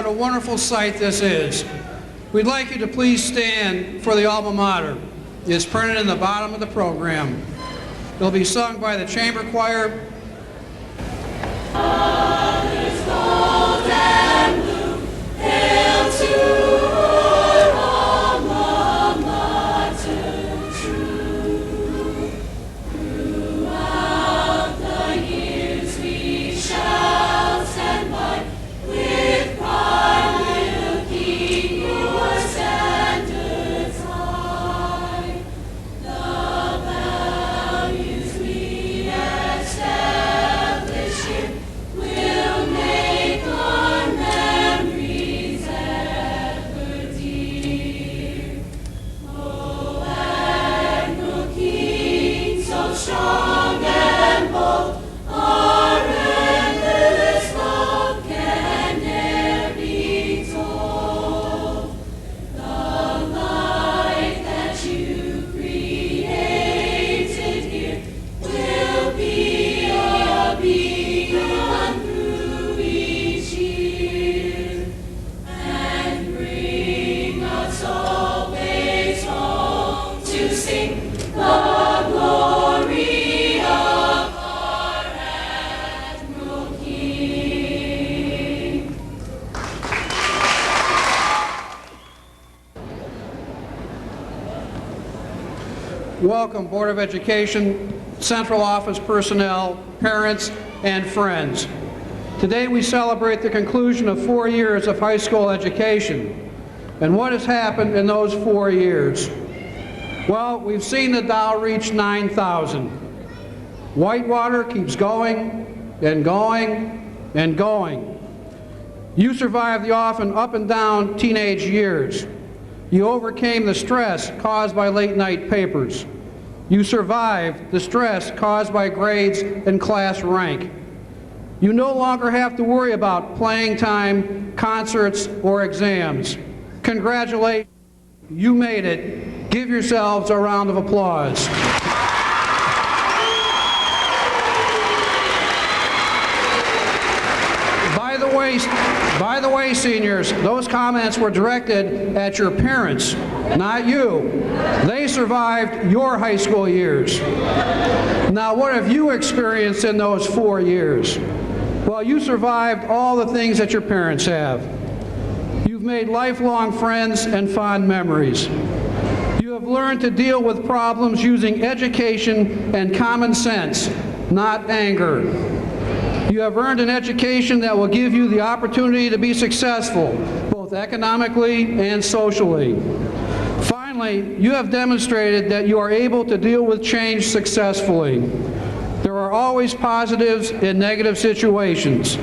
what a wonderful sight this is. We'd like you to please stand for the alma mater. It's printed in the bottom of the program. It'll be sung by the chamber choir. Fathers gold and blue, hail to our alma mater true. Throughout the years we shall stand by, with pride we'll keep your standards high. The values we establish here will make our memories ever dear. O Admiral King, so strong and bold, our endless love can ne'er be told. The life that you created here will be a beacon through each year, and bring us always home to sing the glory of our Admiral King. Welcome, Board of Education, Central Office personnel, parents, and friends. Today we celebrate the conclusion of 4 years of high school education. And what has happened in those 4 years? Well, we've seen the Dow reach 9,000. Whitewater keeps going and going and going. You survived the often up and down teenage years. You overcame the stress caused by late night papers. You survived the stress caused by grades and class rank. You no longer have to worry about playing time, concerts, or exams. Congratulations, you made it. Give yourselves a round of applause. By the way, seniors, those comments were directed at your parents, not you. They survived your high school years. Now, what have you experienced in those 4 years? Well, you survived all the things that your parents have. You've made lifelong friends and fond memories. You have learned to deal with problems using education and common sense, not anger. You have earned an education that will give you the opportunity to be successful, both economically and socially. Finally, you have demonstrated that you are able to deal with change successfully. There are always positives in negative situations.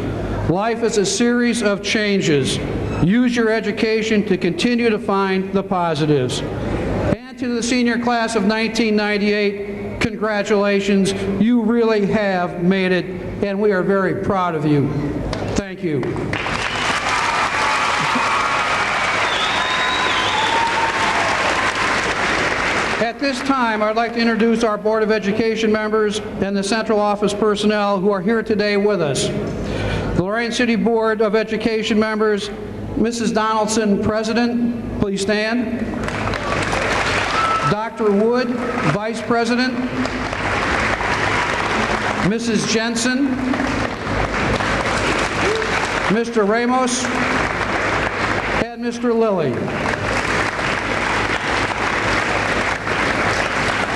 Life is a series of changes. Use your education to continue to find the positives. And to the senior class of 1998, congratulations, you really have made it, and we are very proud of you. Thank you. At this time, I'd like to introduce our Board of Education members and the Central Office personnel who are here today with us. The Lorain City Board of Education members, Mrs. Donaldson, President, please stand. Dr. Wood, Vice President. Mrs. Jensen. Mr. Ramos. And Mr. Lilly.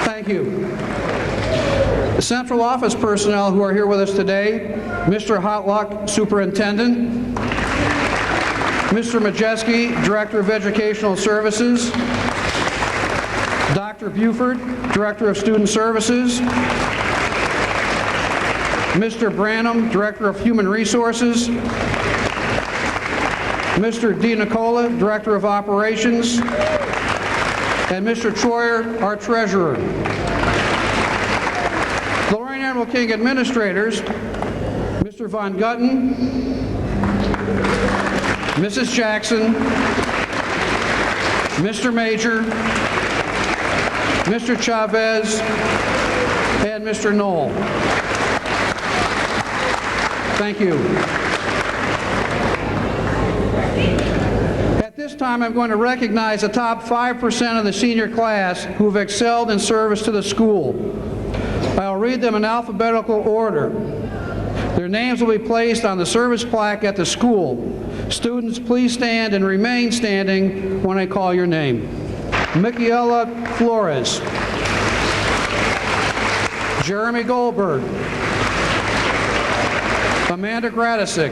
Thank you. The Central Office personnel who are here with us today, Mr. Hotluck, Superintendent. Mr. Majeski, Director of Educational Services. Dr. Buford, Director of Student Services. Mr. Branham, Director of Human Resources. Mr. DiNicola, Director of Operations. And Mr. Troyer, our Treasurer. Lorain Admiral King Administrators, Mr. Von Gutten, Mrs. Jackson, Mr. Major, Mr. Chavez, and Mr. Knoll. Thank you. time, I'm going to recognize the top 5% of the senior class who've excelled in service to the school. I'll read them in alphabetical order. Their names will be placed on the service plaque at the school. Students, please stand and remain standing when I call your name. Michaela Flores. Jeremy Goldberg. Amanda Gradisic.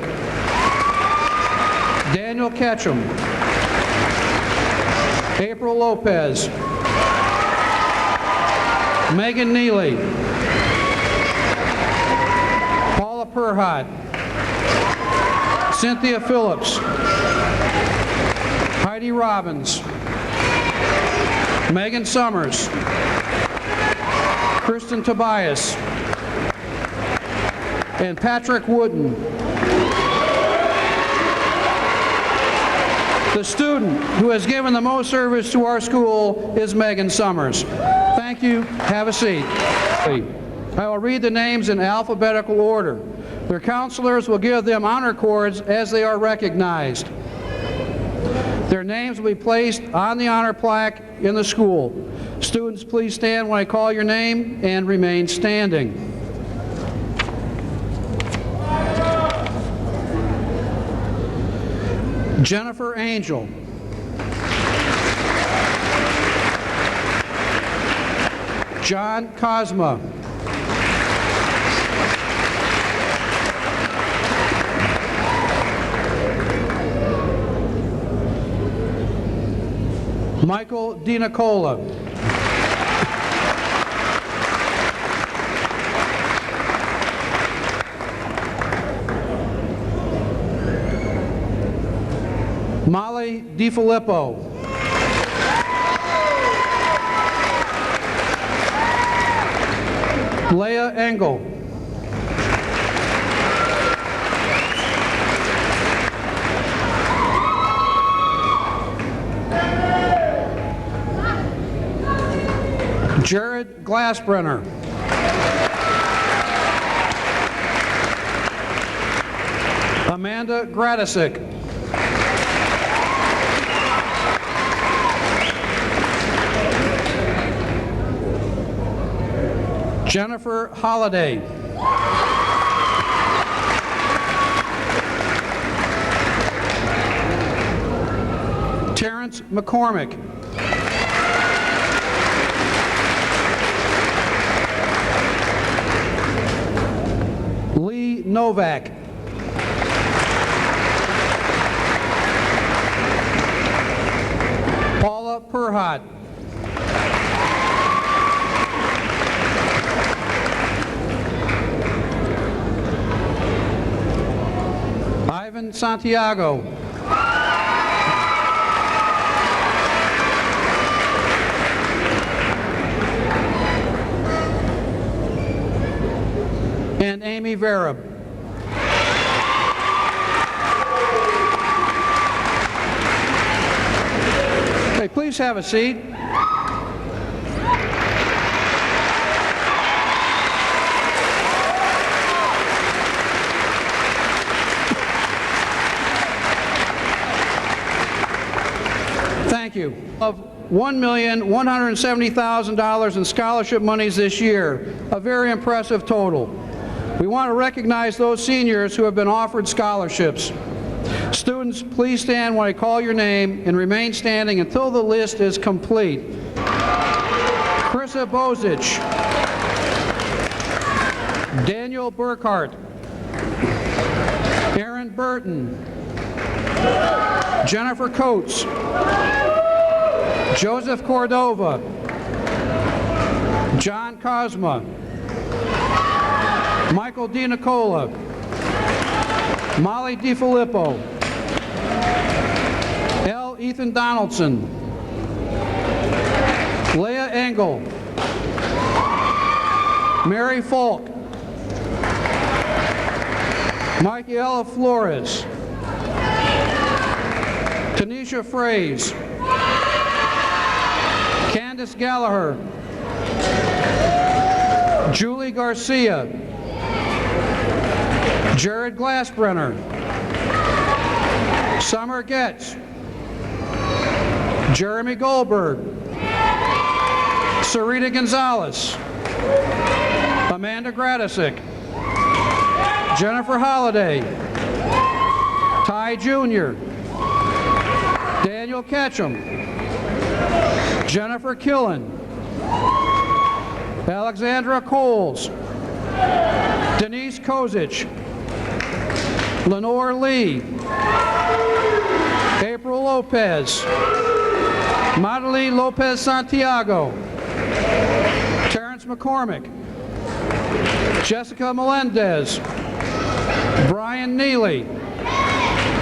Daniel Ketchum. April Lopez. Megan Neely. Paula Perhot. Cynthia Phillips. Heidi Robbins. Megan Summers. Kristen Tobias. And Patrick Wooden. The student who has given the most service to our school is Megan Summers. Thank you. Have a seat. I will read the names in alphabetical order. Their counselors will give them honor cords as they are recognized. Their names will be placed on the honor plaque in the school. Students, please stand when I call your name and remain standing. Jennifer Angel. John Cosma. Michael DiNicola. Molly DiFilippo. Leah Engel. Jared Glassbrenner. Amanda Gradisic. Jennifer Holliday. Terrence McCormick. Lee Novak. Paula Perhot. Ivan Santiago. And Amy Verab. Hey, please have a seat. Thank you. Of $1,170,000 in scholarship monies this year, a very impressive total. We want to recognize those seniors who have been offered scholarships. Students, please stand when I call your name and remain standing until the list is complete. Krista Bozich. Daniel Burkhart. Aaron Burton. Jennifer Coates. Joseph Cordova. John Cosma. Michael DiNicola. Molly DiFilippo. L. Ethan Donaldson. Leah Engel. Mary Falk. Michaela Flores. Tanisha Fraze. Candace Gallagher. Julie Garcia. Jared Glassbrenner. Summer Getz. Jeremy Goldberg, Sarita Gonzalez, Amanda Gradisic, Jennifer Holliday, Ty Jr., Daniel Ketchum, Jennifer Killen, Alexandra Coles, Denise Kozic, Lenore Lee, April Lopez, Madeline Lopez Santiago, Terrence McCormick, Jessica Melendez, Brian Neely,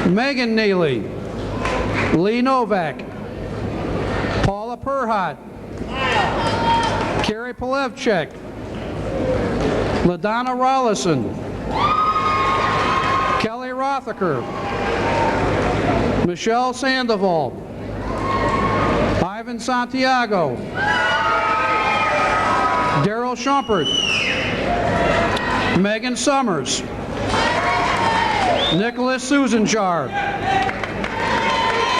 Megan Neely, Lee Novak, Paula Perhot, Carrie Polevchek, LaDonna Rollison, Kelly Rothaker, Michelle Sandoval, Ivan Santiago, Daryl Schumpert, Megan Summers, Nicholas Susanjar,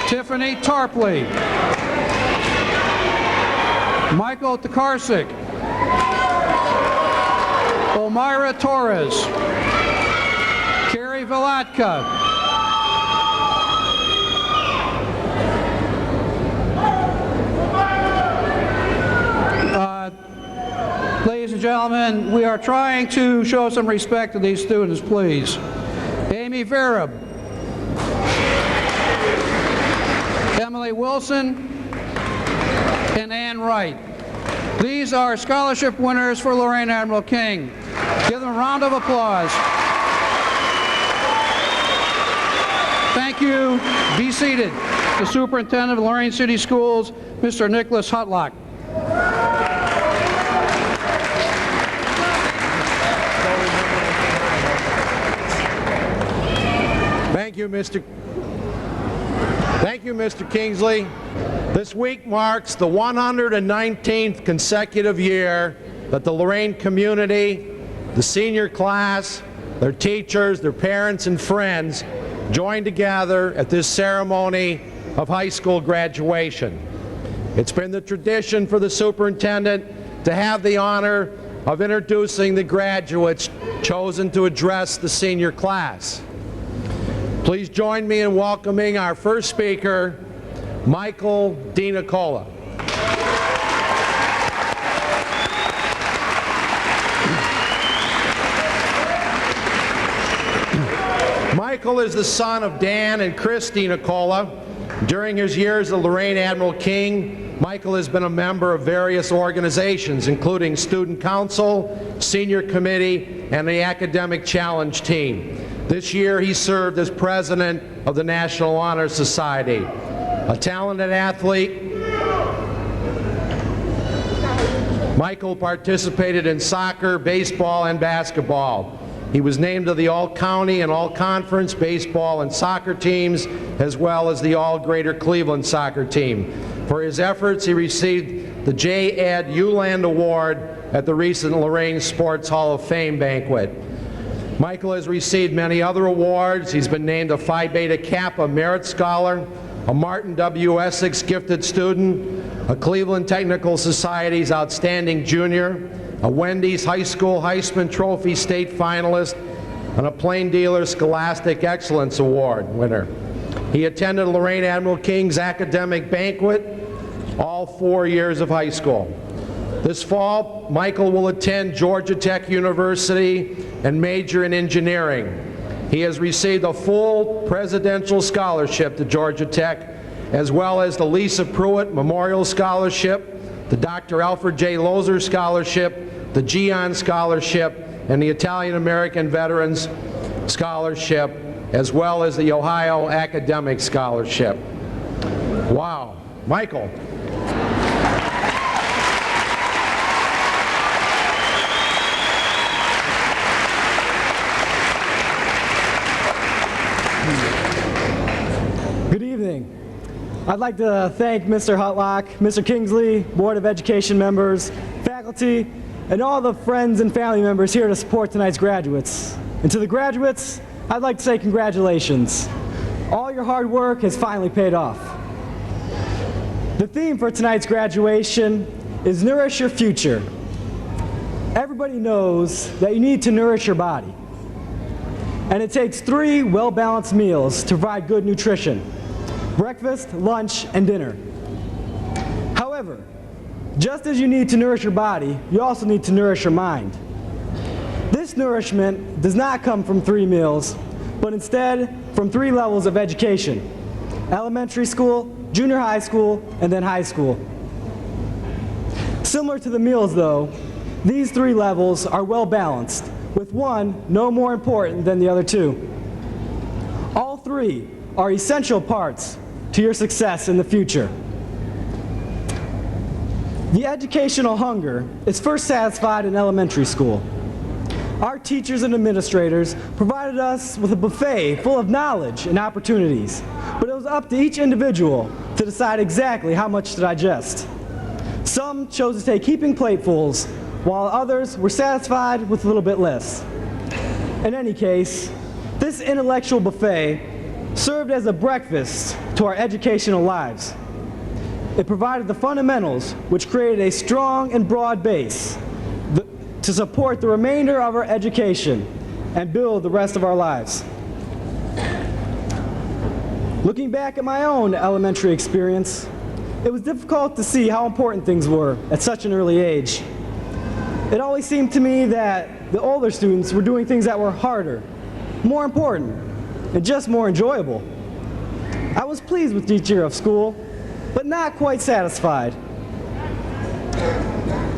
Tiffany Tarpley, Michael Tokarczyk, Omira Torres, Carrie Vilatka, ladies and gentlemen, we are trying to show some respect to these students, please. Amy Vereb, Emily Wilson, and Ann Wright. These are scholarship winners for Lorain Admiral King. Give them a round of applause. Thank you. Be seated. The Superintendent of Lorain City Schools, Mr. Nicholas Hutlock. Thank you, Mr. Kingsley. This week marks the 119th consecutive year that the Lorain community, the senior class, their teachers, their parents, and friends joined together at this ceremony of high school graduation. It's been the tradition for the superintendent to have the honor of introducing the graduates chosen to address the senior class. Please join me in welcoming our first speaker, Michael DiNicola. Michael is the son of Dan and Chris DiNicola. During his years at Lorain Admiral King, Michael has been a member of various organizations, including Student Council, Senior Committee, and the Academic Challenge Team. This year, he served as president of the National Honor Society. A talented athlete, Michael participated in soccer, baseball, and basketball. He was named to the All-County and All-Conference baseball and soccer teams, as well as the All-Greater Cleveland soccer team. For his efforts, he received the J. Ed Uland Award at the recent Lorain Sports Hall of Fame banquet. Michael has received many other awards. He's been named a Phi Beta Kappa Merit Scholar, a Martin W. Essex Gifted Student, a Cleveland Technical Society's Outstanding Junior, a Wendy's High School Heisman Trophy State Finalist, and a Plain Dealer Scholastic Excellence Award winner. He attended Lorain Admiral King's academic banquet all 4 years of high school. This fall, Michael will attend Georgia Tech University and major in engineering. He has received a full presidential scholarship to Georgia Tech, as well as the Lisa Pruitt Memorial Scholarship, the Dr. Alfred J. Lozer Scholarship, the Gian Scholarship, and the Italian American Veterans Scholarship, as well as the Ohio Academic Scholarship. Wow. Michael. Good evening. I'd like to thank Mr. Hutlock, Mr. Kingsley, Board of Education members, faculty, and all the friends and family members here to support tonight's graduates. And to the graduates, I'd like to say congratulations. All your hard work has finally paid off. The theme for tonight's graduation is Nourish Your Future. Everybody knows that you need to nourish your body. And it takes 3 well-balanced meals to provide good nutrition: breakfast, lunch, and dinner. However, just as you need to nourish your body, you also need to nourish your mind. This nourishment does not come from 3 meals, but instead from 3 levels of education: elementary school, junior high school, and then high school. Similar to the meals though, these 3 levels are well balanced, with one no more important than the other 2. All 3 are essential parts to your success in the future. The educational hunger is first satisfied in elementary school. Our teachers and administrators provided us with a buffet full of knowledge and opportunities, but it was up to each individual to decide exactly how much to digest. Some chose to take heaping platefuls, while others were satisfied with a little bit less. In any case, this intellectual buffet served as a breakfast to our educational lives. It provided the fundamentals which created a strong and broad base to support the remainder of our education and build the rest of our lives. Looking back at my own elementary experience, it was difficult to see how important things were at such an early age. It always seemed to me that the older students were doing things that were harder, more important, and just more enjoyable. I was pleased with each year of school, but not quite satisfied.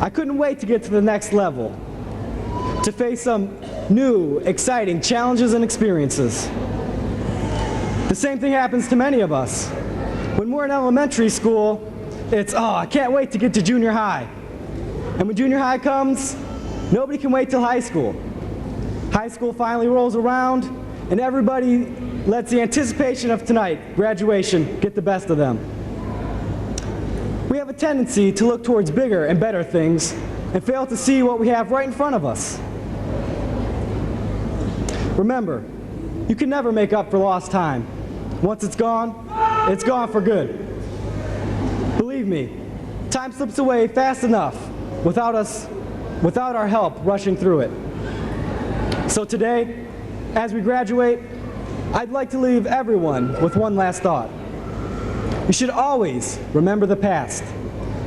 I couldn't wait to get to the next level, to face some new, exciting challenges and experiences. The same thing happens to many of us. When we're in elementary school, it's, oh, I can't wait to get to junior high. And when junior high comes, nobody can wait till high school. High school finally rolls around, and everybody lets the anticipation of tonight, graduation, get the best of them. We have a tendency to look towards bigger and better things and fail to see what we have right in front of us. Remember, you can never make up for lost time. Once it's gone for good. Believe me, time slips away fast enough without our help rushing through it. So today, as we graduate, I'd like to leave everyone with one last thought. You should always remember the past,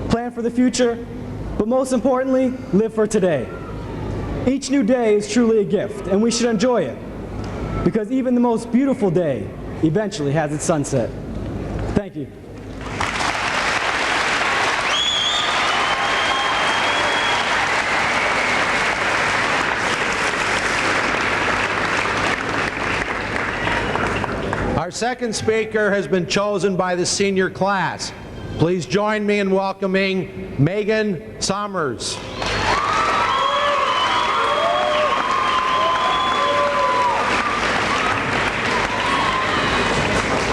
plan for the future, but most importantly, live for today. Each new day is truly a gift, and we should enjoy it, because even the most beautiful day eventually has its sunset. Thank you. Our second speaker has been chosen by the senior class. Please join me in welcoming Megan Sommers.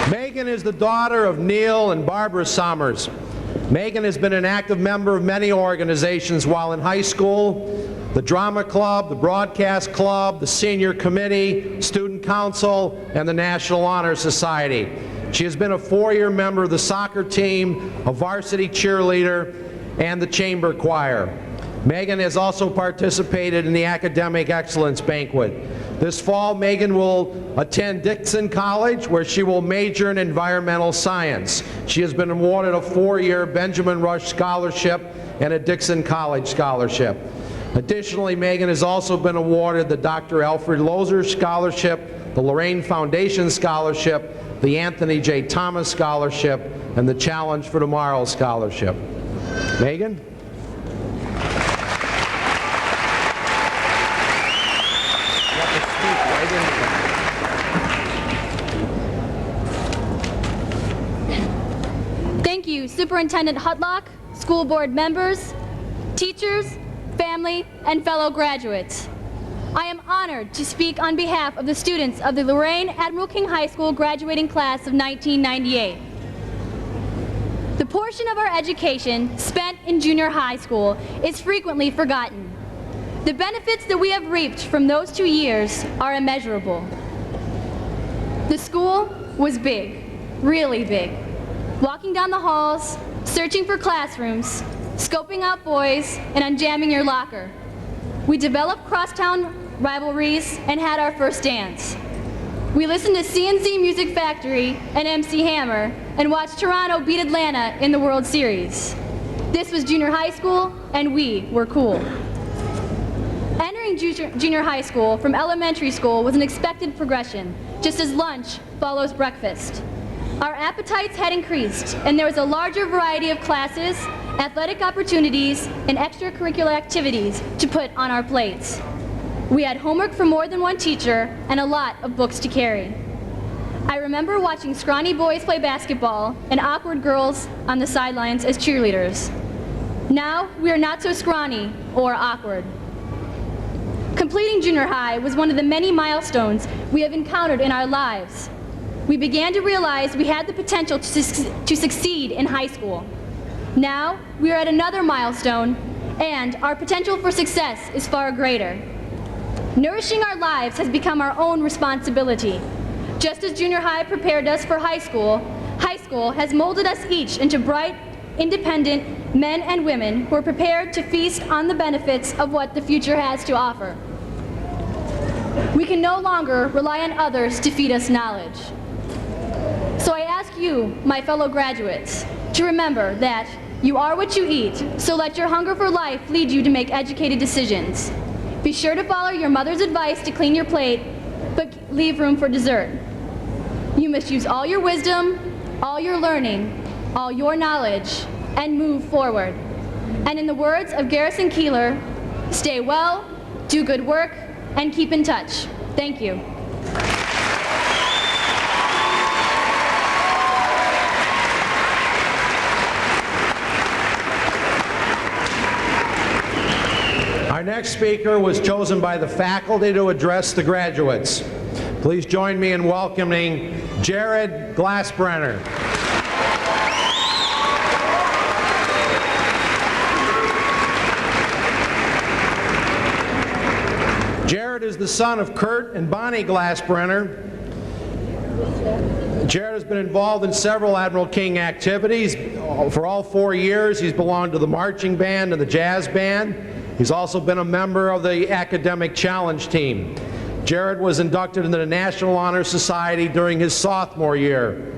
Megan is the daughter of Neil and Barbara Sommers. Megan has been an active member of many organizations while in high school: the Drama Club, the Broadcast Club, the Senior Committee, Student Council, and the National Honor Society. She has been a 4-year member of the soccer team, a varsity cheerleader, and the chamber choir. Megan has also participated in the Academic Excellence Banquet. This fall, Megan will attend Dixon College, where she will major in environmental science. She has been awarded a 4-year Benjamin Rush Scholarship and a Dixon College Scholarship. Additionally, Megan has also been awarded the Dr. Alfred Lozer Scholarship, the Lorain Foundation Scholarship, the Anthony J. Thomas Scholarship, and the Challenge for Tomorrow Scholarship. Megan? Thank you, Superintendent Hutlock, school board members, teachers, family, and fellow graduates. I am honored to speak on behalf of the students of the Lorain Admiral King High School graduating class of 1998. The portion of our education spent in junior high school is frequently forgotten. The benefits that we have reaped from those 2 years are immeasurable. The school was big, really big. Walking down the halls, searching for classrooms, scoping out boys, and unjamming your locker. We developed crosstown rivalries and had our first dance. We listened to CNC Music Factory and MC Hammer and watched Toronto beat Atlanta in the World Series. This was junior high school, and we were cool. Entering junior high school from elementary school was an expected progression, just as lunch follows breakfast. Our appetites had increased, and there was a larger variety of classes, athletic opportunities, and extracurricular activities to put on our plates. We had homework for more than one teacher and a lot of books to carry. I remember watching scrawny boys play basketball and awkward girls on the sidelines as cheerleaders. Now, we are not so scrawny or awkward. Completing junior high was one of the many milestones we have encountered in our lives. We began to realize we had the potential to succeed in high school. Now, we are at another milestone, and our potential for success is far greater. Nourishing our lives has become our own responsibility. Just as junior high prepared us for high school has molded us each into bright, independent men and women who are prepared to feast on the benefits of what the future has to offer. We can no longer rely on others to feed us knowledge. So I ask you, my fellow graduates, to remember that you are what you eat, so let your hunger for life lead you to make educated decisions. Be sure to follow your mother's advice to clean your plate, but leave room for dessert. You must use all your wisdom, all your learning, all your knowledge, and move forward. And in the words of Garrison Keillor, stay well, do good work, and keep in touch. Thank you. Our next speaker was chosen by the faculty to address the graduates. Please join me in welcoming Jared Glassbrenner. Jared is the son of Kurt and Bonnie Glassbrenner. Jared has been involved in several Admiral King activities. For all 4 years, he's belonged to the marching band and the jazz band. He's also been a member of the Academic Challenge team. Jared was inducted into the National Honor Society during his sophomore year.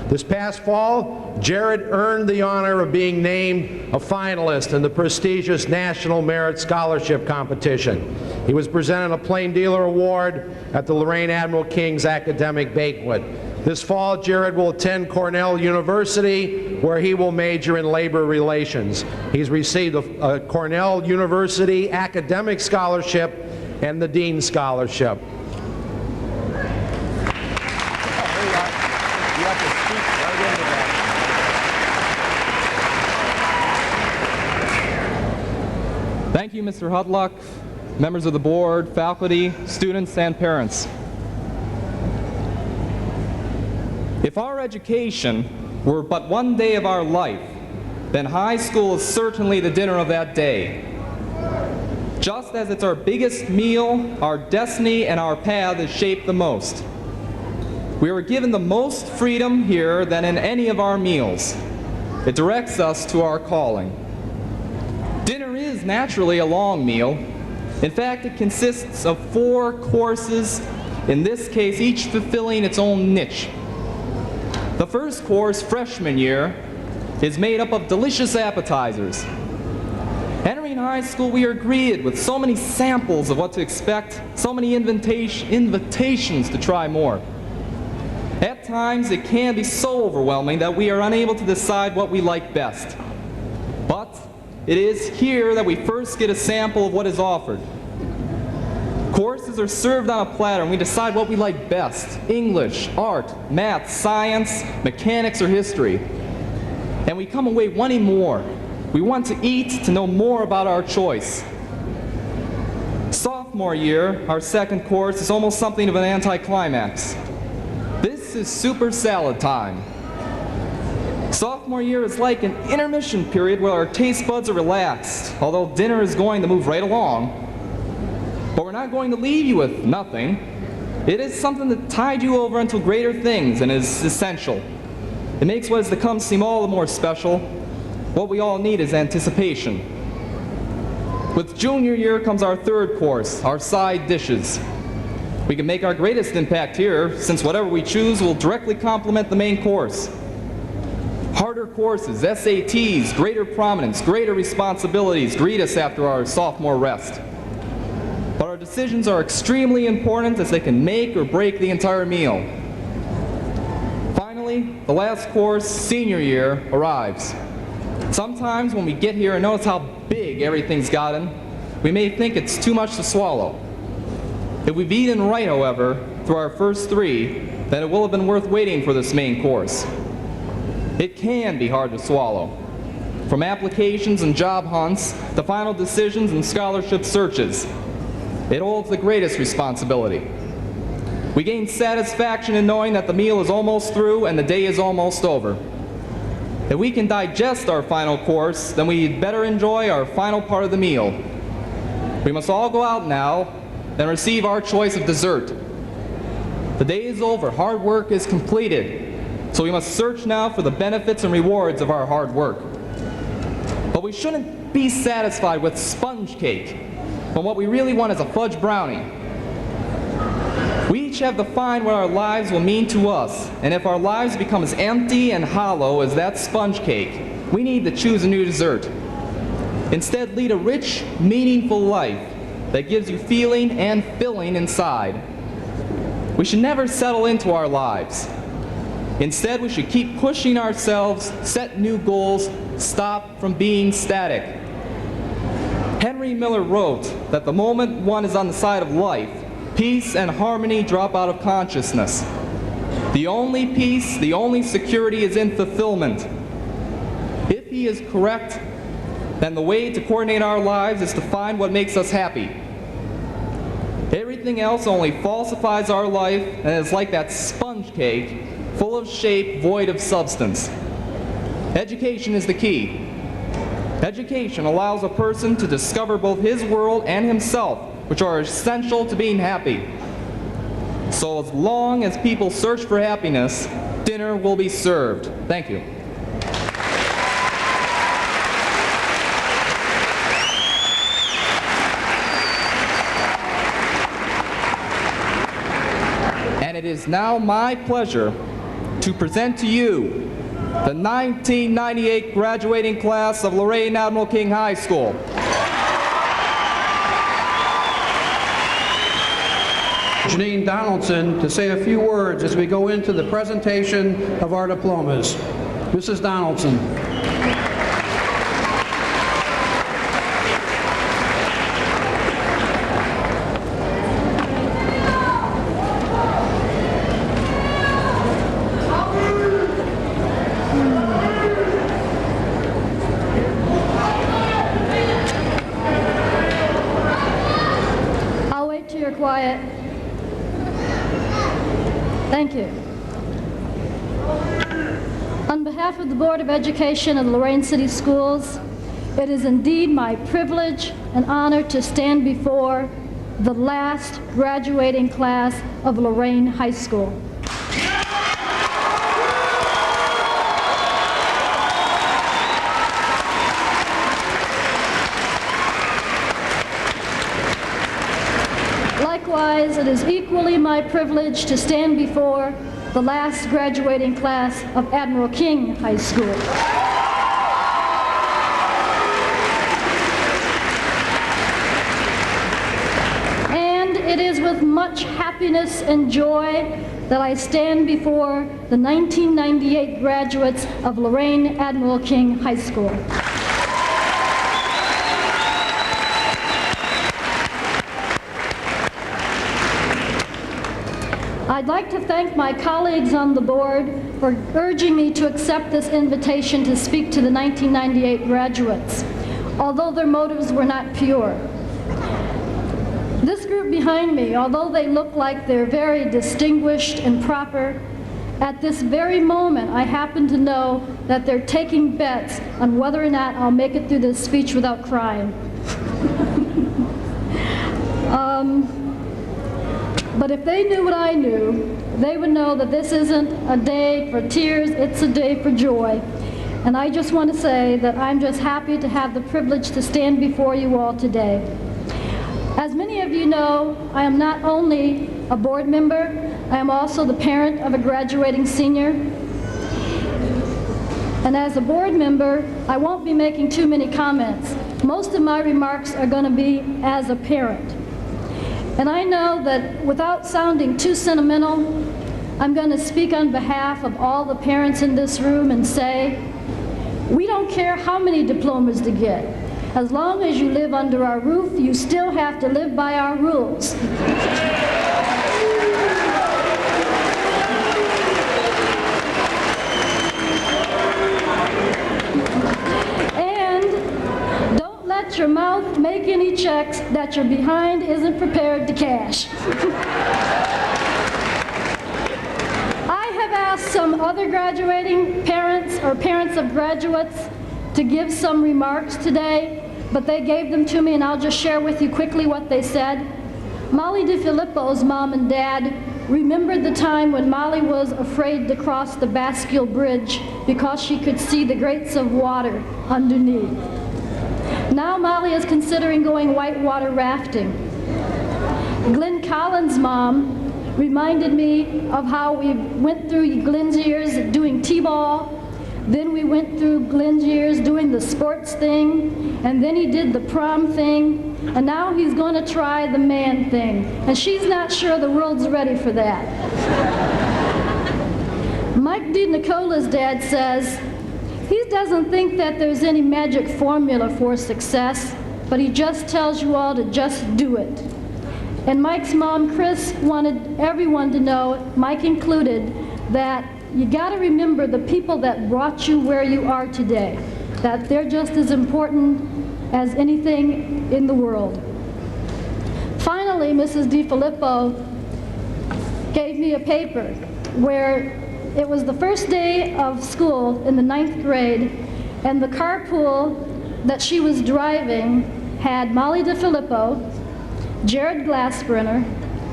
This past fall, Jared earned the honor of being named a finalist in the prestigious National Merit Scholarship Competition. He was presented a Plain Dealer Award at the Lorain Admiral King's Academic Banquet. This fall, Jared will attend Cornell University, where he will major in labor relations. He's received a Cornell University Academic Scholarship and the Dean Scholarship. Thank you, Mr. Hudlock, members of the board, faculty, students, and parents. If our education were but one day of our life, then high school is certainly the dinner of that day. Just as it's our biggest meal, our destiny and our path is shaped the most. We are given the most freedom here than in any of our meals. It directs us to our calling. Dinner is naturally a long meal. In fact, it consists of 4 courses, in this case each fulfilling its own niche. The first course, freshman year, is made up of delicious appetizers. Entering high school, we are greeted with so many samples of what to expect, so many invitations to try more. At times, it can be so overwhelming that we are unable to decide what we like best. But it is here that we first get a sample of what is offered. Courses are served on a platter and we decide what we like best: English, art, math, science, mechanics, or history. And we come away wanting more. We want to eat, to know more about our choice. Sophomore year, our second course, is almost something of an anticlimax. This is super salad time. Sophomore year is like an intermission period where our taste buds are relaxed, although dinner is going to move right along. But we're not going to leave you with nothing. It is something that tied you over until greater things and is essential. It makes what is to come seem all the more special. what we all need is anticipation. With junior year comes our third course, our side dishes. We can make our greatest impact here, since whatever we choose will directly complement the main course. Harder courses, SATs, greater prominence, greater responsibilities greet us after our sophomore rest. But our decisions are extremely important, as they can make or break the entire meal. Finally, the last course, senior year, arrives. Sometimes when we get here and notice how big everything's gotten, we may think it's too much to swallow. If we've eaten right, however, through our first three, then it will have been worth waiting for this main course. It can be hard to swallow. From applications and job hunts to final decisions and scholarship searches, it holds the greatest responsibility. We gain satisfaction in knowing that the meal is almost through and the day is almost over. If we can digest our final course, then we'd better enjoy our final part of the meal. We must all go out now and receive our choice of dessert. The day is over, hard work is completed, so we must search now for the benefits and rewards of our hard work. But we shouldn't be satisfied with sponge cake, when what we really want is a fudge brownie. We each have to find what our lives will mean to us, and if our lives become as empty and hollow as that sponge cake, we need to choose a new dessert. Instead, lead a rich, meaningful life that gives you feeling and filling inside. We should never settle into our lives. Instead, we should keep pushing ourselves, set new goals, stop from being static. Henry Miller wrote that the moment one is on the side of life, peace and harmony drop out of consciousness. The only peace, the only security is in fulfillment. If he is correct, then the way to coordinate our lives is to find what makes us happy. Everything else only falsifies our life and is like that sponge cake, full of shape, void of substance. Education is the key. Education allows a person to discover both his world and himself, which are essential to being happy. So as long as people search for happiness, dinner will be served. Thank you. And it is now my pleasure to present to you the 1998 graduating class of Lorain Admiral King High School. Janine Donaldson to say a few words as we go into the presentation of our diplomas. Mrs. Donaldson. I'll wait till you're quiet. Thank you. On behalf of the Board of Education of Lorain City Schools, it is indeed my privilege and honor to stand before the last graduating class of Lorain High School. Likewise, it is equally my privilege to stand before the last graduating class of Admiral King High School. And it is with much happiness and joy that I stand before the 1998 graduates of Lorain Admiral King High School. I'd like to thank my colleagues on the board for urging me to accept this invitation to speak to the 1998 graduates, although their motives were not pure. This group behind me, although they look like they're very distinguished and proper, at this very moment I happen to know that they're taking bets on whether or not I'll make it through this speech without crying. But if they knew what I knew, they would know that this isn't a day for tears, it's a day for joy. And I just want to say that I'm just happy to have the privilege to stand before you all today. As many of you know, I am not only a board member, I am also the parent of a graduating senior. And as a board member, I won't be making too many comments. Most of my remarks are going to be as a parent. And I know that without sounding too sentimental, I'm going to speak on behalf of all the parents in this room and say, we don't care how many diplomas to get. As long as you live under our roof, you still have to live by our rules. And don't let your mouth make any checks that your behind isn't prepared to cash. Some other graduating parents or parents of graduates to give some remarks today, but they gave them to me and I'll just share with you quickly what they said. Molly DiFilippo's mom and dad remembered the time when Molly was afraid to cross the Bascule Bridge because she could see the grates of water underneath. Now Molly is considering going whitewater rafting. Glenn Collins' mom reminded me of how we went through Glenn's years doing t-ball, then we went through Glenn's years doing the sports thing, and then he did the prom thing, and now he's going to try the man thing. And she's not sure the world's ready for that. Mike DiNicola's dad says he doesn't think that there's any magic formula for success, but he just tells you all to just do it. And Mike's mom, Chris, wanted everyone to know, Mike included, that you got to remember the people that brought you where you are today, that they're just as important as anything in the world. Finally, Mrs. DiFilippo gave me a paper where it was the first day of school in the 9th grade, and the carpool that she was driving had Molly DiFilippo, Jared Glassbrenner,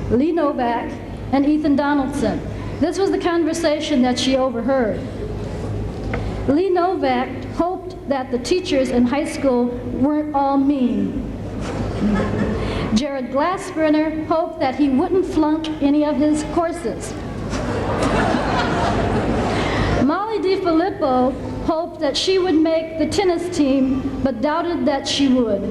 Lee Novak, and Ethan Donaldson. This was the conversation that she overheard. Lee Novak hoped that the teachers in high school weren't all mean. Jared Glassbrenner hoped that he wouldn't flunk any of his courses. Molly DiFilippo hoped that she would make the tennis team, but doubted that she would.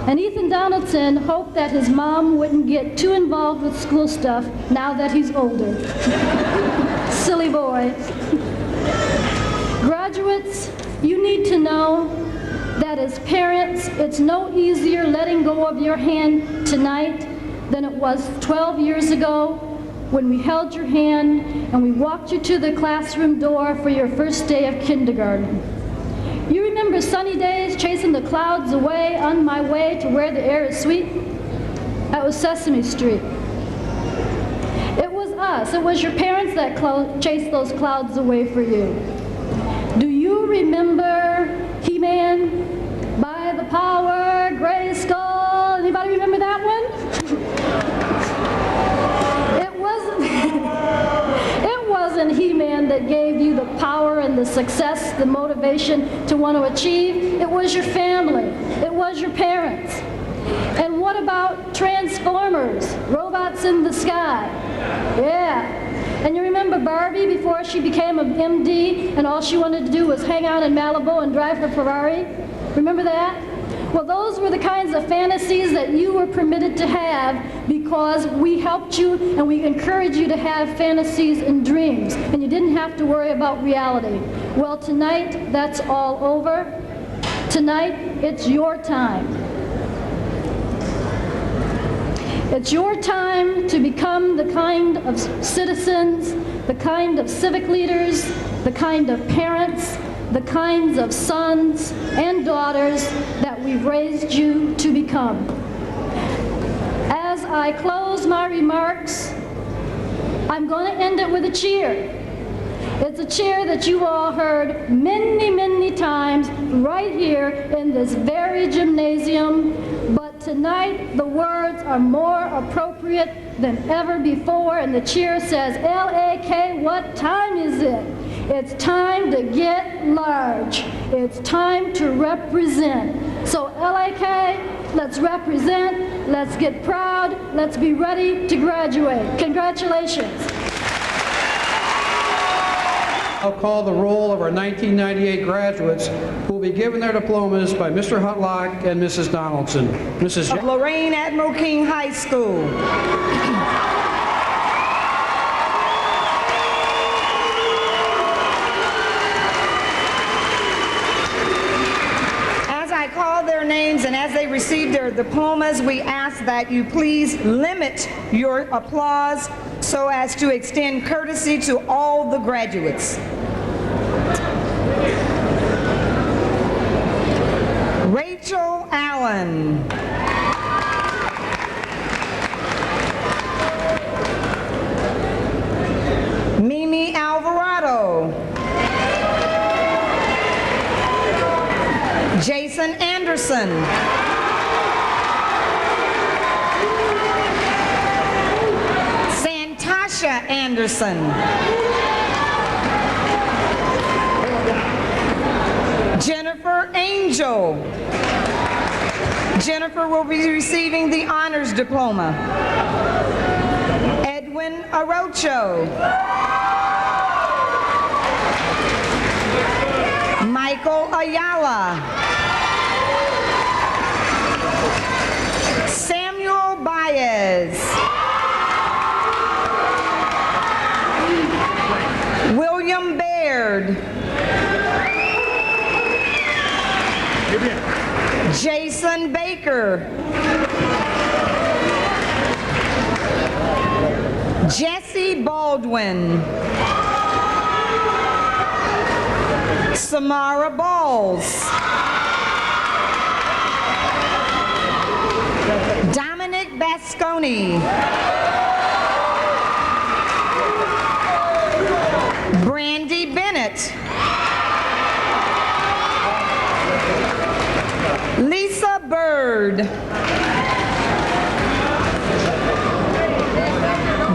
And Ethan Donaldson hoped that his mom wouldn't get too involved with school stuff now that he's older. Silly boy. Graduates, you need to know that as parents, it's no easier letting go of your hand tonight than it was 12 years ago when we held your hand and we walked you to the classroom door for your first day of kindergarten. You remember sunny days chasing the clouds away on my way to where the air is sweet? That was Sesame Street. It was us, it was your parents that chased those clouds away for you. Do you remember He-Man? By the power, Grayskull. Anybody remember that one? It wasn't He-Man that gave you the power and the success, the motivation to want to achieve. It was your family. It was your parents. And what about Transformers, robots in the sky? Yeah. And you remember Barbie before she became an MD and all she wanted to do was hang out in Malibu and drive her Ferrari? Remember that? Well, those were the kinds of fantasies that you were permitted to have because we helped you and we encouraged you to have fantasies and dreams, and you didn't have to worry about reality. Well, tonight, that's all over. Tonight, it's your time. It's your time to become the kind of citizens, the kind of civic leaders, the kind of parents, the kinds of sons and daughters that we've raised you to become. As I close my remarks, I'm going to end it with a cheer. It's a cheer that you all heard many, many times right here in this very gymnasium, but tonight the words are more appropriate than ever before, and the cheer says, L-A-K, what time is it? It's time to get large. It's time to represent. So LAK, let's represent, let's get proud, let's be ready to graduate. Congratulations. I'll call the roll of our 1998 graduates who will be given their diplomas by Mr. Hutlock and Mrs. Donaldson. Mrs. Of Lorain Admiral King High School. As I call their names and as they receive their diplomas, we ask that you please limit your applause so as to extend courtesy to all the graduates. Rachel Allen. Mimi Alvarado. Jason Anderson. Santasha Anderson. Jennifer Angel. Jennifer will be receiving the honors diploma. Edwin Arocho. Michael Ayala. Samuel Baez. William Baird. Jason Baker. Jesse Baldwin. Samara Balls. Dominic Basconi. Brandy Bennett. Lisa Bird.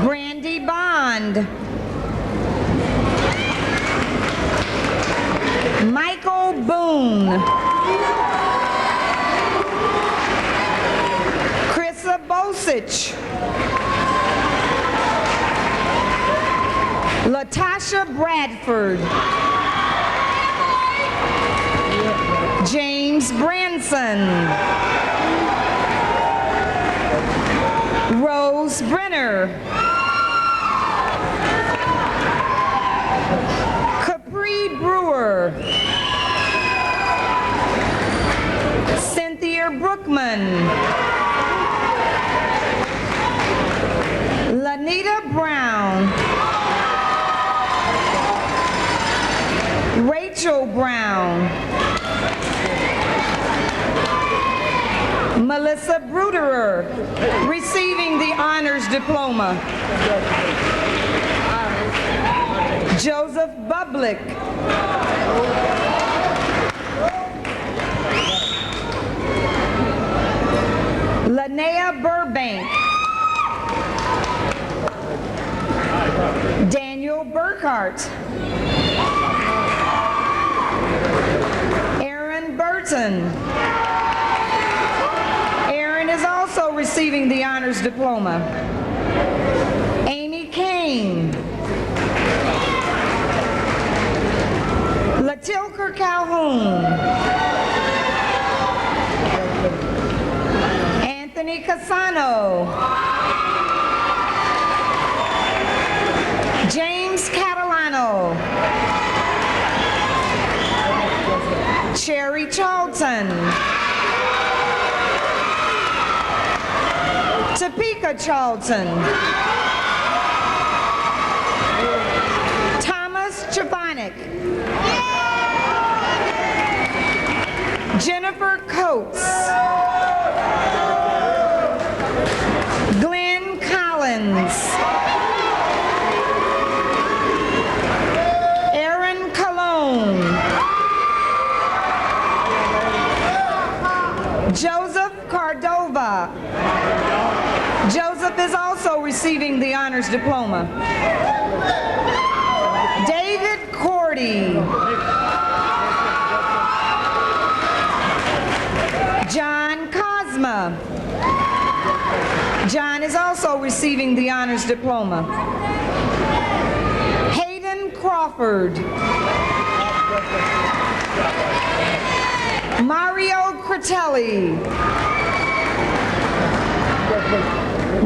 Brandy Bond. Michael Boone. Krissa Bosich. Latasha Bradford. James Branson. Rose Brenner. Capri Brewer. Cynthia Brookman. Lanita Brown. Rachel Brown. Melissa Bruderer, receiving the honors diploma. Joseph Bublick. Linnea Burbank. Daniel Burkhart. Aaron Burton. Aaron is also receiving the honors diploma. Amy Kane. Latilker Calhoun. Anthony Casano. James Catalano. Cherry Charlton. Topeka Charlton. Thomas Chavanik. Jennifer Coates. Glenn Collins. Aaron Cologne. Joseph Cordova. Joseph is also receiving the honors diploma. David Corey. Doherty. John Cosma. John is also receiving the honors diploma. Hayden Crawford. Mario Critelli.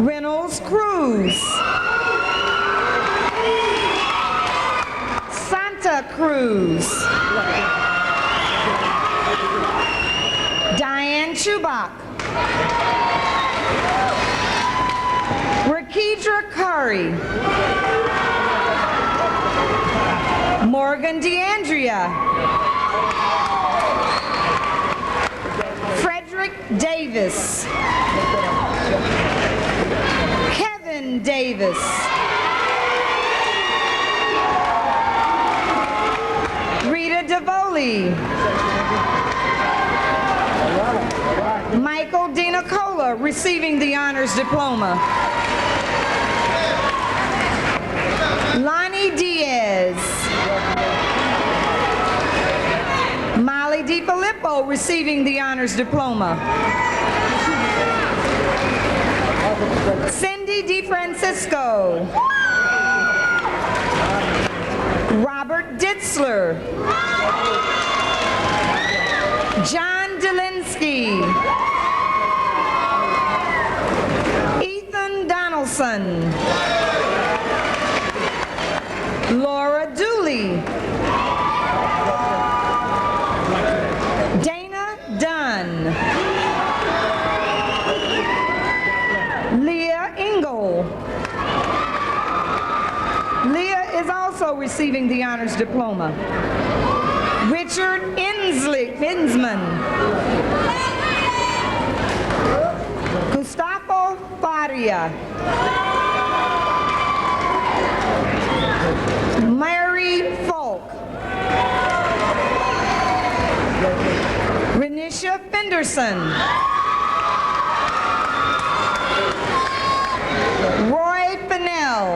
Reynolds Cruz. Santa Cruz. Diane Chubak. Rakidra Curry. Morgan DeAndrea. Frederick Davis. Kevin Davis. Rita DeVoli. Michael DiNicola receiving the honors diploma. Lonnie Diaz. Molly DiFilippo receiving the honors diploma. Cindy DeFrancisco. Robert Ditzler. John Delinsky. Ethan Donaldson. Laura Dooley. Dana Dunn. Leah Engel. Leah is also receiving the honors diploma. Richard Insman. Gustavo Faria. Mary Falk. Renisha Fenderson. Roy Fennell.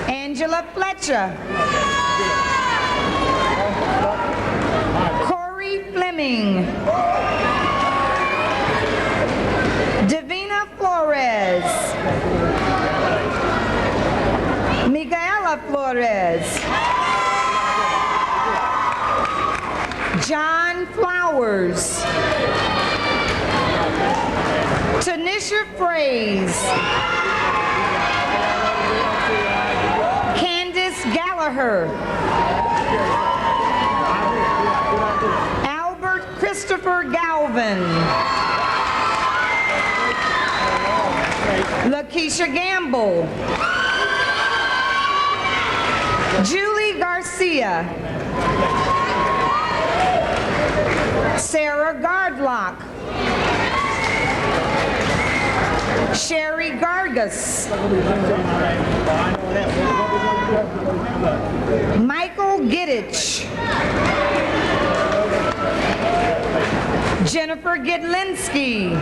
Angela Fletcher. Corey Fleming. Davina Flores. Miguela Flores. John Flowers. Tanisha Fraze. Candace Gallagher. Albert Christopher Galvin. Lakeisha Gamble. Julie Garcia. Sarah Gardlock. Sherry Gargas. Michael Giddich. Jennifer Gidlinski.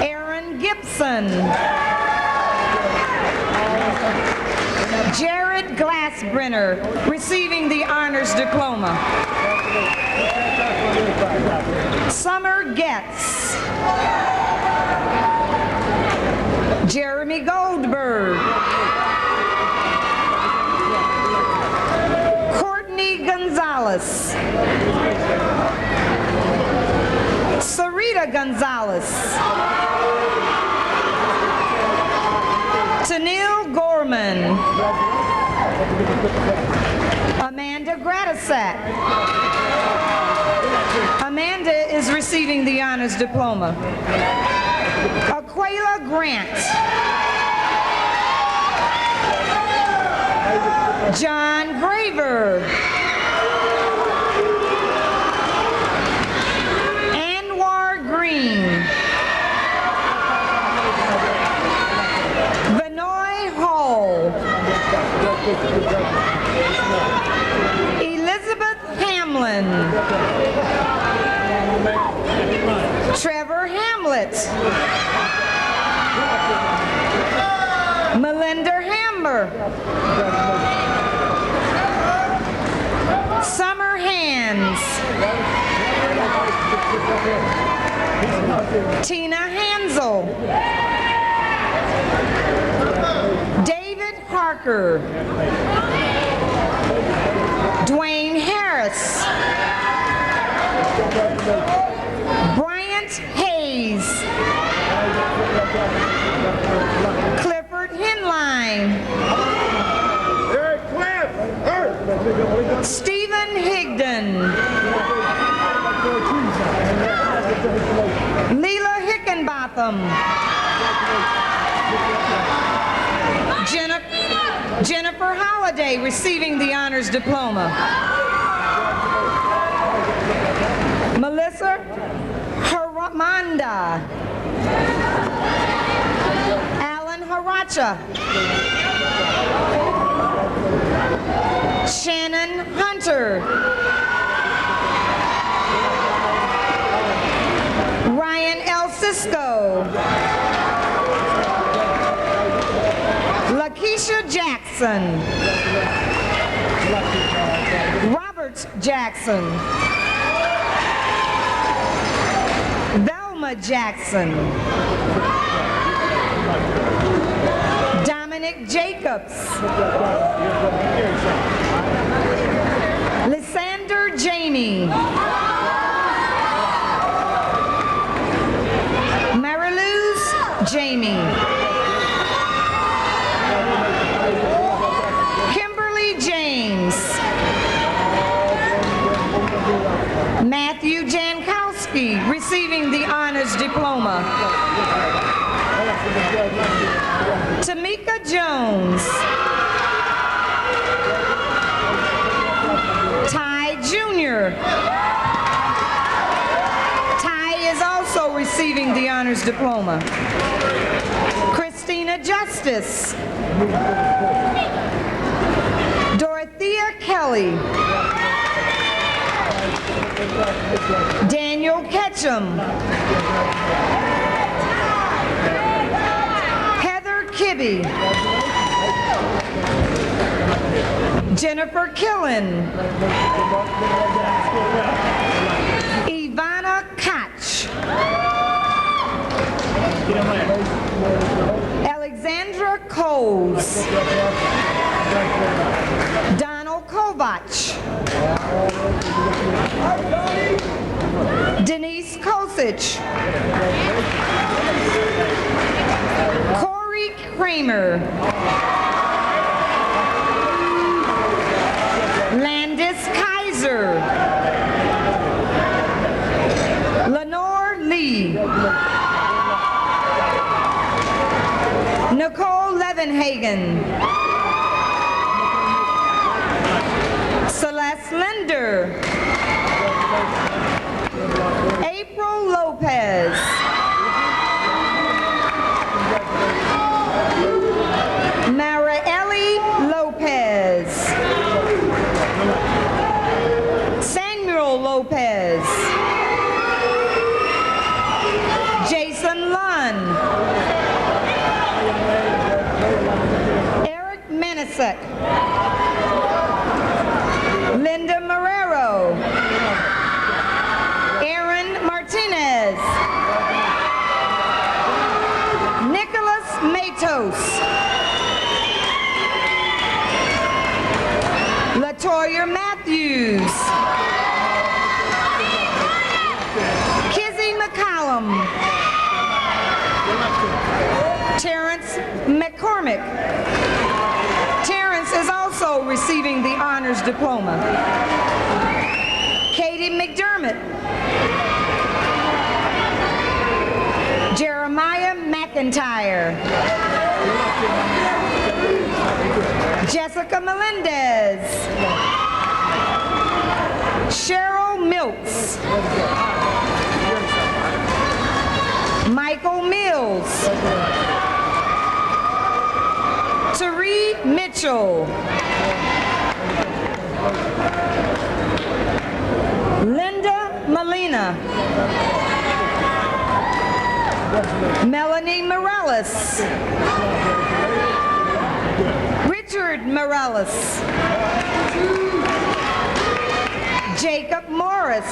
Aaron Gibson. Jared Glassbrenner receiving the honors diploma. Summer Getz. Jeremy Goldberg. Courtney Gonzalez. Sarita Gonzalez. Tanil Gorman. Amanda Gratisak. Amanda is receiving the honors diploma. Aquila Grant. John Graver. Anwar Green. Vinoy Hall. Elizabeth Hamlin. Trevor Hamlet. Summer Hands. Tina Hansel. David Harker. Dwayne Harris. Bryant Hayes. Clifford Hinline. Stephen Higdon. Leela Hickenbotham. Jennifer Holliday receiving the honors diploma. Melissa Haramanda. Alan Haracha. Shannon Hunter. Ryan L. Cisco. Lakeisha Jackson. Robert Jackson. Velma Jackson. Dominic Jacobs. Lysander Jamie. Mariluz Jamie. Kimberly James. Matthew Jankowski receiving the honors diploma. Tamika Jones. Ty Jr. Ty is also receiving the honors diploma. Christina Justice. Dorothea Kelly. Daniel Ketchum. Heather Kibbe. Jennifer Killen. Ivana Koch. Alexandra Coles. Donald Kovach. Denise Kosich. Corey Kramer. Landis Kaiser. Lenore Lee. Nicole Levenhagen. Celeste Linder. April Lopez. Maraeli Lopez. Samuel Lopez. Jason Lunn. Eric Manisek. Linda Marrero. Aaron Martinez. Nicholas Matos. Latoya Matthews. Kizzy McCallum. Terrence McCormick. Terrence is also receiving the honors diploma. Katie McDermott. Jeremiah McIntyre. Jessica Melendez. Cheryl Milks. Michael Mills. Tari Mitchell. Linda Molina. Melanie Morales. Richard Morales. Jacob Morris.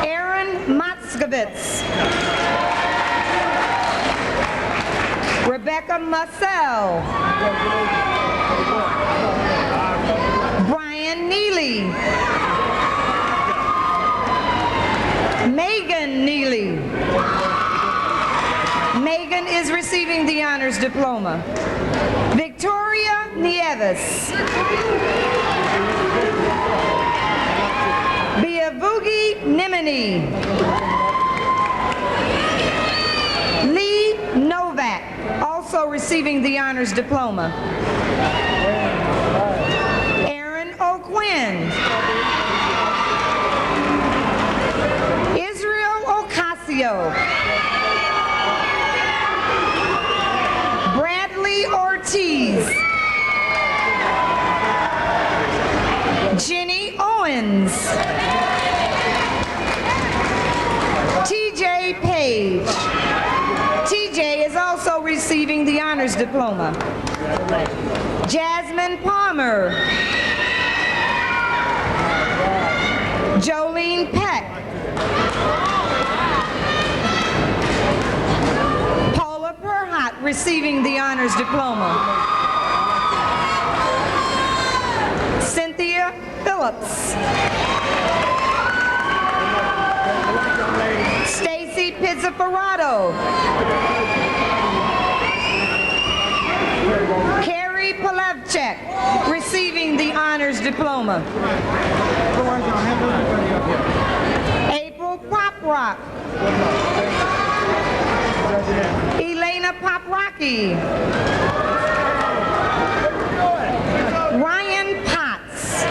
Aaron Motzkovitz. Rebecca Marcel. Brian Neely. Megan Neely. Megan is receiving the honors diploma. Victoria Nieves. Biavugi Nimini. Lee Novak, also receiving the honors diploma. Aaron O'Quinn. Israel Ocasio. Bradley Ortiz. Jenny Owens. TJ Page. TJ is also receiving the honors diploma. Jasmine Palmer. Jolene Peck. Paula Perhot receiving the honors diploma. Cynthia Phillips. Stacy Pizzaferrato. Carrie Polevchek receiving the honors diploma. April Poprock. Elena Poprocki. Ryan Potts.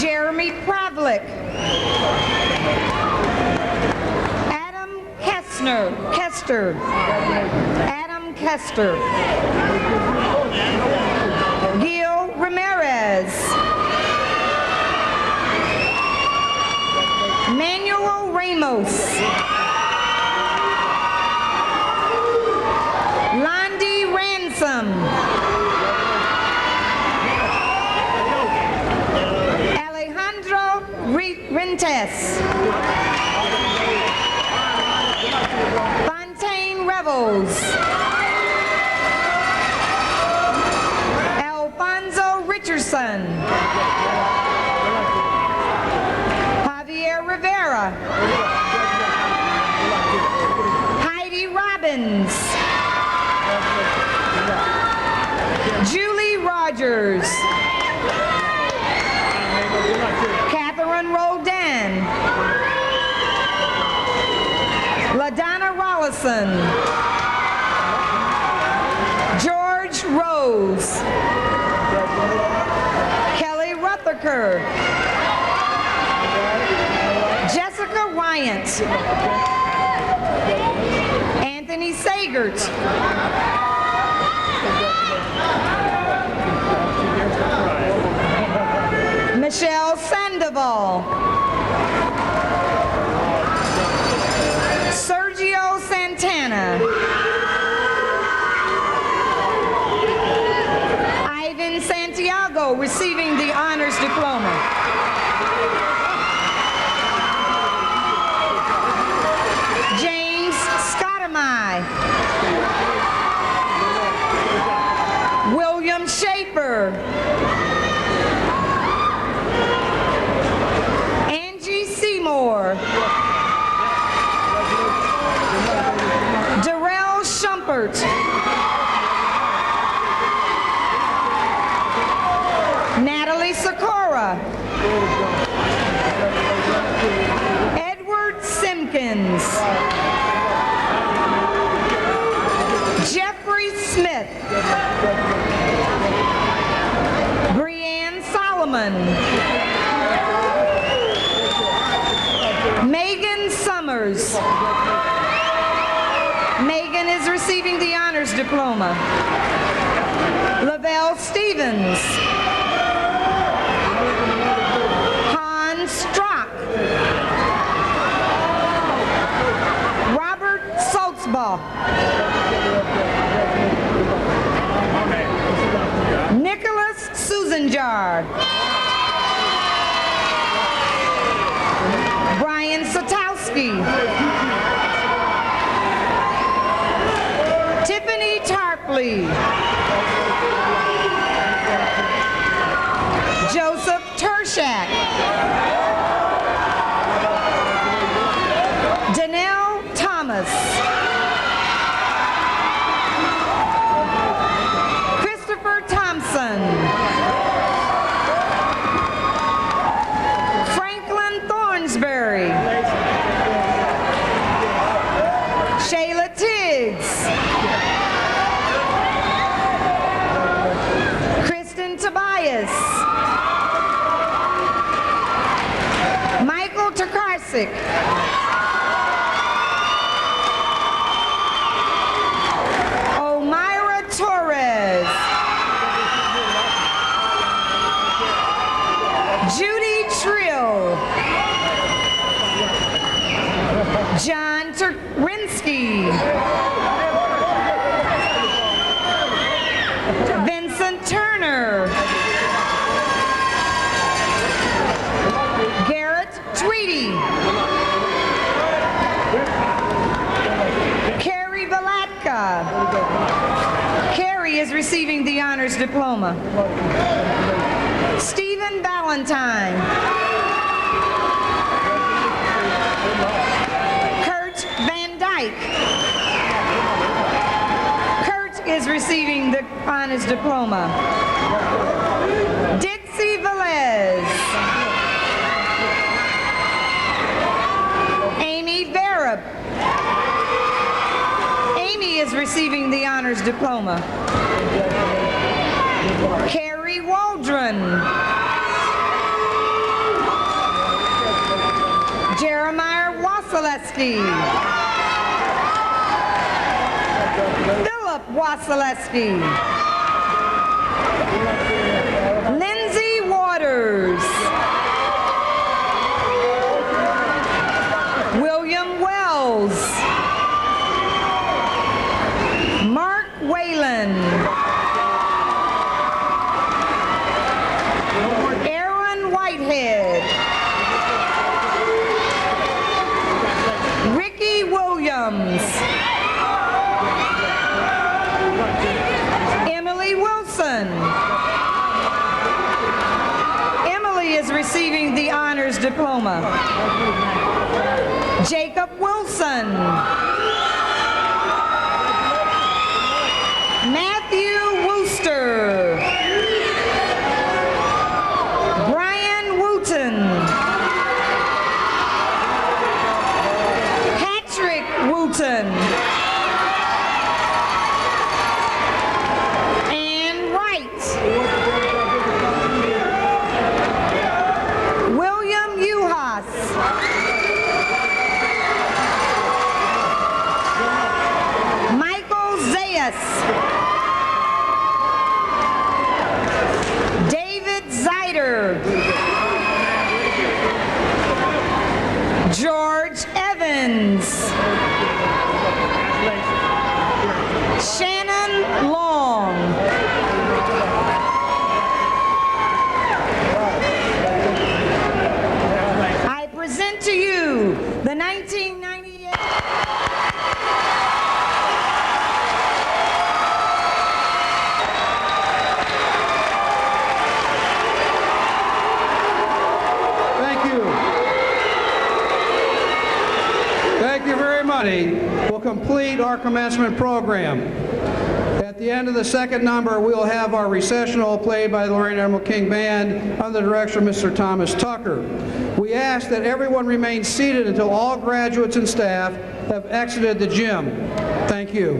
Jeremy Pravlik. Adam Kester. Adam Kester. Gil Ramirez. Manuel Ramos. Londi Ransom. Alejandro Rentes. Fontaine Revels. Alfonso Richardson. Javier Rivera. Heidi Robbins. Julie Rogers. Catherine Roldan. LaDonna Rollison. George Rose. Kelly Rutherford. Jessica Wyant. Anthony Sagert. Michelle Sandoval. Sergio Santana. Ivan Santiago receiving the honors diploma. James Scottamai. William Schaefer. Angie Seymour. Darrell Schumpert. Natalie Sikora. Edward Simpkins. Jeffrey Smith. Brianne Solomon. Megan Summers. Megan is receiving the honors diploma. Lavelle Stevens. Han Strock. Osbaugh. Nicholas Susanjar. Brian Satowski. Tiffany Tarpley. Joseph Tershak. Danelle Thomas. Christopher Thompson. Franklin Thornsberry. Shayla Tiggs. Kristen Tobias. Michael Tokarczyk. Omira Torres. Judy Trill. John Terinsky. Vincent Turner. Garrett Tweedy. Carrie Valatka. Carrie is receiving the honors diploma. Stephen Valentine. Kurt Van Dyke. Kurt is receiving the honors diploma. Dixie Velez. Amy Verab. Amy is receiving the honors diploma. Carrie Waldron. Jeremiah Wasilewski. Philip Wasilewski. Lindsay Waters. William Wells. Mark Whalen. Aaron Whitehead. Ricky Williams. Emily Wilson. Emily is receiving the honors diploma. Jacob Wilson. Matthew Wooster. Brian Wooten. Patrick Wooten. Ann Wright. William Uhas. Michael Zayas. David Zider. George Evans. Shannon Long. I present to you the 1998 Thank you very much. We'll complete our commencement program. At the end of the second number, we'll have our recessional played by the Lorain Admiral King Band under the direction of Mr. Thomas Tucker. We ask that everyone remain seated until all graduates and staff have exited the gym. Thank you.